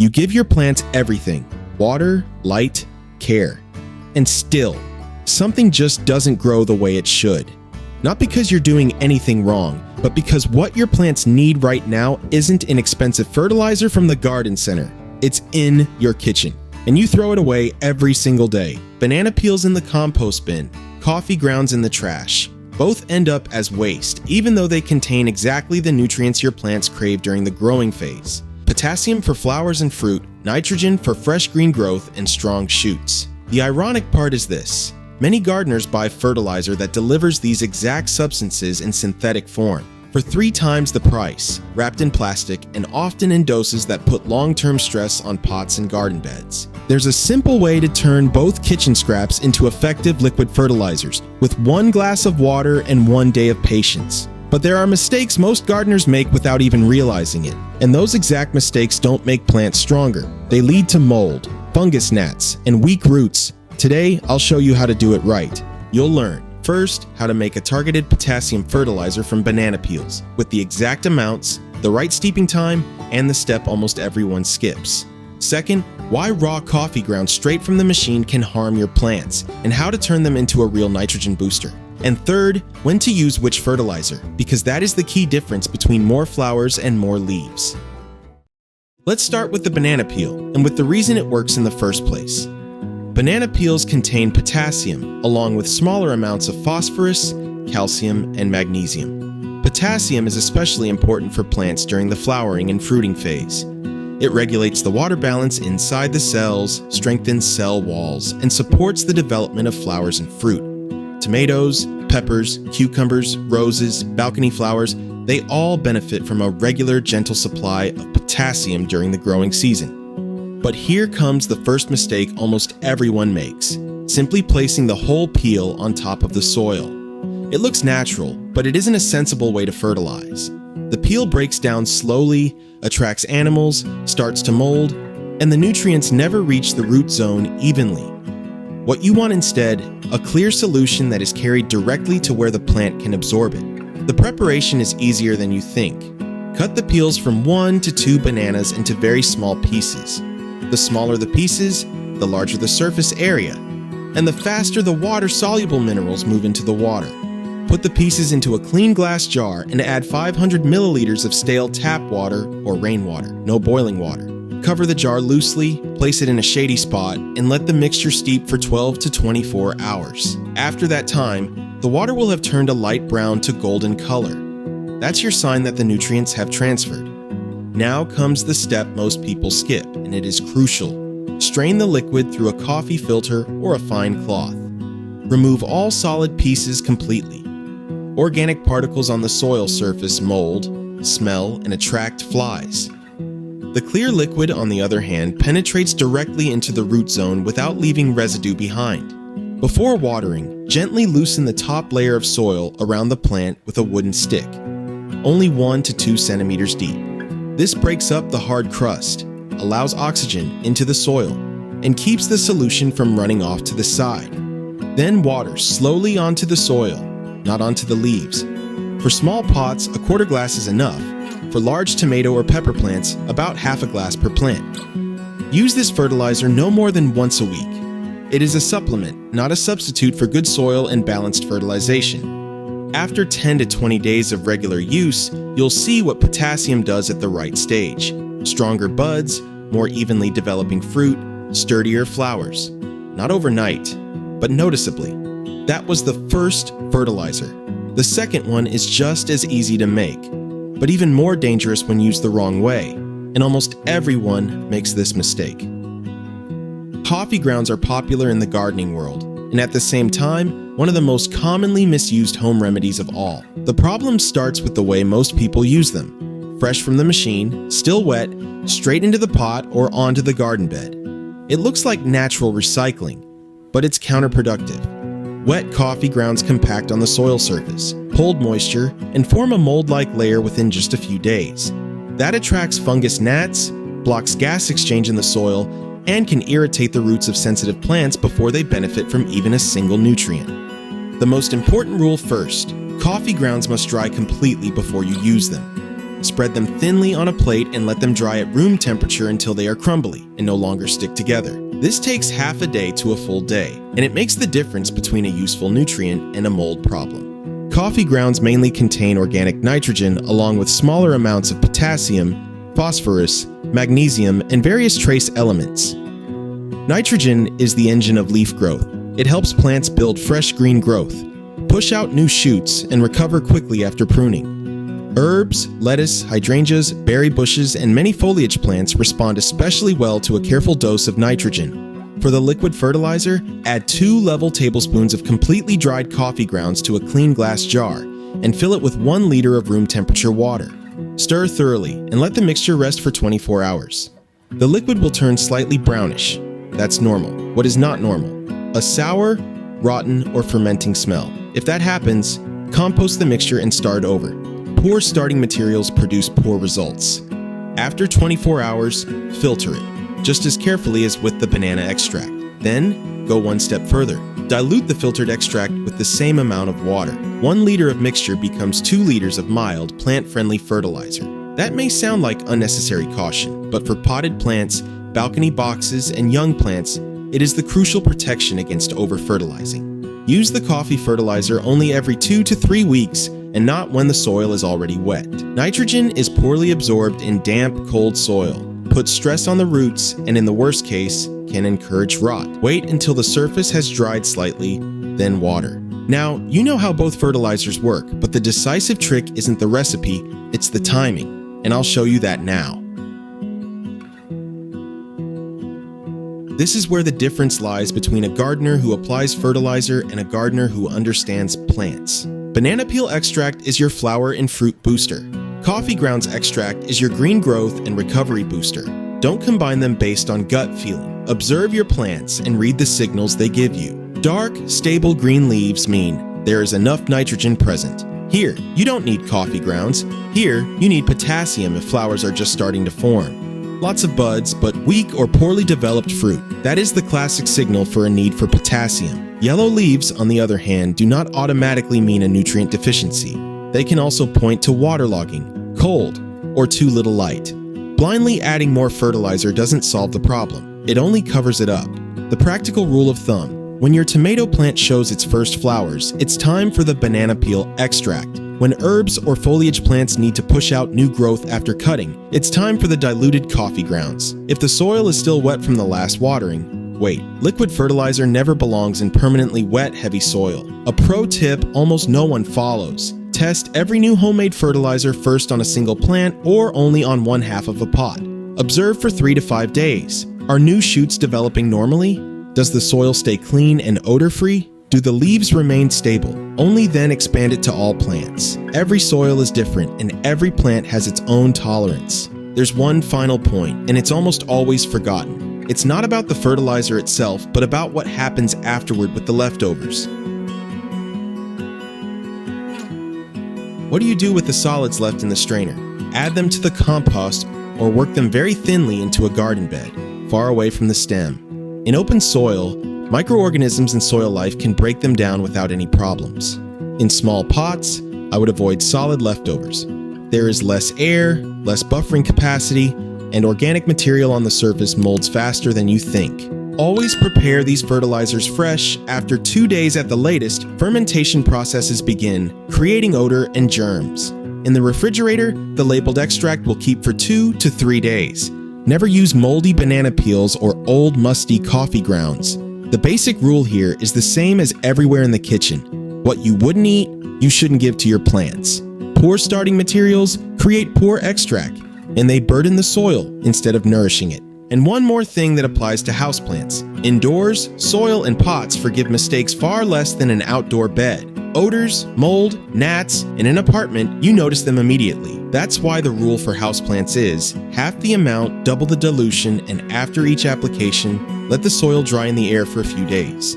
You give your plants everything: water, light, care. And still, something just doesn't grow the way it should. Not because you're doing anything wrong, but because what your plants need right now isn't an expensive fertilizer from the garden center. It's in your kitchen, and you throw it away every single day. Banana peels in the compost bin, coffee grounds in the trash. Both end up as waste, even though they contain exactly the nutrients your plants crave during the growing phase. Potassium for flowers and fruit, nitrogen for fresh green growth and strong shoots. The ironic part is this: many gardeners buy fertilizer that delivers these exact substances in synthetic form for 3 times the price, wrapped in plastic, and often in doses that put long-term stress on pots and garden beds. There's a simple way to turn both kitchen scraps into effective liquid fertilizers with 1 glass of water and 1 day of patience. But there are mistakes most gardeners make without even realizing it, and those exact mistakes don't make plants stronger. They lead to mold, fungus gnats, and weak roots. Today, I'll show you how to do it right. You'll learn, first, how to make a targeted potassium fertilizer from banana peels, with the exact amounts, the right steeping time, and the step almost everyone skips. Second, why raw coffee ground straight from the machine can harm your plants, and how to turn them into a real nitrogen booster. And third, when to use which fertilizer, because that is the key difference between more flowers and more leaves. Let's start with the banana peel, and with the reason it works in the first place. Banana peels contain potassium, along with smaller amounts of phosphorus, calcium, and magnesium. Potassium is especially important for plants during the flowering and fruiting phase. It regulates the water balance inside the cells, strengthens cell walls, and supports the development of flowers and fruit. Tomatoes, peppers, cucumbers, roses, balcony flowers, they all benefit from a regular, gentle supply of potassium during the growing season. But here comes the first mistake almost everyone makes: simply placing the whole peel on top of the soil. It looks natural, but it isn't a sensible way to fertilize. The peel breaks down slowly, attracts animals, starts to mold, and the nutrients never reach the root zone evenly. What you want instead, a clear solution that is carried directly to where the plant can absorb it. The preparation is easier than you think. Cut the peels from 1 to 2 bananas into very small pieces. The smaller the pieces, the larger the surface area, and the faster the water-soluble minerals move into the water. Put the pieces into a clean glass jar and add 500 milliliters of stale tap water or rainwater, no boiling water. Cover the jar loosely, place it in a shady spot, and let the mixture steep for 12 to 24 hours. After that time, the water will have turned a light brown to golden color. That's your sign that the nutrients have transferred. Now comes the step most people skip, and it is crucial. Strain the liquid through a coffee filter or a fine cloth. Remove all solid pieces completely. Organic particles on the soil surface mold, smell, and attract flies. The clear liquid, on the other hand, penetrates directly into the root zone without leaving residue behind. Before watering, gently loosen the top layer of soil around the plant with a wooden stick, only 1 to 2 centimeters deep. This breaks up the hard crust, allows oxygen into the soil, and keeps the solution from running off to the side. Then water slowly onto the soil, not onto the leaves. For small pots, a quarter glass is enough. For large tomato or pepper plants, about half a glass per plant. Use this fertilizer no more than once a week. It is a supplement, not a substitute for good soil and balanced fertilization. After 10 to 20 days of regular use, you'll see what potassium does at the right stage. Stronger buds, more evenly developing fruit, sturdier flowers. Not overnight, but noticeably. That was the first fertilizer. The second one is just as easy to make, but even more dangerous when used the wrong way, and almost everyone makes this mistake. Coffee grounds are popular in the gardening world, and at the same time, one of the most commonly misused home remedies of all. The problem starts with the way most people use them. Fresh from the machine, still wet, straight into the pot or onto the garden bed. It looks like natural recycling, but it's counterproductive. Wet coffee grounds compact on the soil surface, hold moisture, and form a mold-like layer within just a few days. That attracts fungus gnats, blocks gas exchange in the soil, and can irritate the roots of sensitive plants before they benefit from even a single nutrient. The most important rule first: coffee grounds must dry completely before you use them. Spread them thinly on a plate and let them dry at room temperature until they are crumbly and no longer stick together. This takes half a day to a full day, and it makes the difference between a useful nutrient and a mold problem. Coffee grounds mainly contain organic nitrogen along with smaller amounts of potassium, phosphorus, magnesium, and various trace elements. Nitrogen is the engine of leaf growth. It helps plants build fresh green growth, push out new shoots, and recover quickly after pruning. Herbs, lettuce, hydrangeas, berry bushes, and many foliage plants respond especially well to a careful dose of nitrogen. For the liquid fertilizer, add 2 level tablespoons of completely dried coffee grounds to a clean glass jar and fill it with 1 liter of room temperature water. Stir thoroughly and let the mixture rest for 24 hours. The liquid will turn slightly brownish. That's normal. What is not normal? A sour, rotten, or fermenting smell. If that happens, compost the mixture and start over. Poor starting materials produce poor results. After 24 hours, filter it, just as carefully as with the banana extract. Then, go one step further. Dilute the filtered extract with the same amount of water. 1 liter of mixture becomes 2 liters of mild, plant-friendly fertilizer. That may sound like unnecessary caution, but for potted plants, balcony boxes, and young plants, it is the crucial protection against over-fertilizing. Use the coffee fertilizer only every 2 to 3 weeks and not when the soil is already wet. Nitrogen is poorly absorbed in damp, cold soil, puts stress on the roots, and in the worst case, can encourage rot. Wait until the surface has dried slightly, then water. Now, you know how both fertilizers work, but the decisive trick isn't the recipe, it's the timing, and I'll show you that now. This is where the difference lies between a gardener who applies fertilizer and a gardener who understands plants. Banana peel extract is your flower and fruit booster. Coffee grounds extract is your green growth and recovery booster. Don't combine them based on gut feeling. Observe your plants and read the signals they give you. Dark, stable green leaves mean there is enough nitrogen present. Here, you don't need coffee grounds. Here, you need potassium if flowers are just starting to form. Lots of buds, but weak or poorly developed fruit. That is the classic signal for a need for potassium. Yellow leaves, on the other hand, do not automatically mean a nutrient deficiency. They can also point to waterlogging, cold, or too little light. Blindly adding more fertilizer doesn't solve the problem. It only covers it up. The practical rule of thumb: when your tomato plant shows its first flowers, it's time for the banana peel extract. When herbs or foliage plants need to push out new growth after cutting, it's time for the diluted coffee grounds. If the soil is still wet from the last watering, wait. Liquid fertilizer never belongs in permanently wet, heavy soil. A pro tip almost no one follows: test every new homemade fertilizer first on a single plant or only on 1/2 of a pot. Observe for 3 to 5 days. Are new shoots developing normally? Does the soil stay clean and odor-free? Do the leaves remain stable? Only then expand it to all plants. Every soil is different and every plant has its own tolerance. There's one final point, and it's almost always forgotten. It's not about the fertilizer itself, but about what happens afterward with the leftovers. What do you do with the solids left in the strainer? Add them to the compost or work them very thinly into a garden bed, far away from the stem. In open soil, microorganisms and soil life can break them down without any problems. In small pots, I would avoid solid leftovers. There is less air, less buffering capacity, and organic material on the surface molds faster than you think. Always prepare these fertilizers fresh. After 2 days at the latest, fermentation processes begin, creating odor and germs. In the refrigerator, the labeled extract will keep for 2 to 3 days. Never use moldy banana peels or old musty coffee grounds. The basic rule here is the same as everywhere in the kitchen. What you wouldn't eat, you shouldn't give to your plants. Poor starting materials create poor extract, and they burden the soil instead of nourishing it. And one more thing that applies to houseplants. Indoors, soil and pots forgive mistakes far less than an outdoor bed. Odors, mold, gnats, in an apartment, you notice them immediately. That's why the rule for houseplants is half the amount, double the dilution, and after each application, let the soil dry in the air for a few days.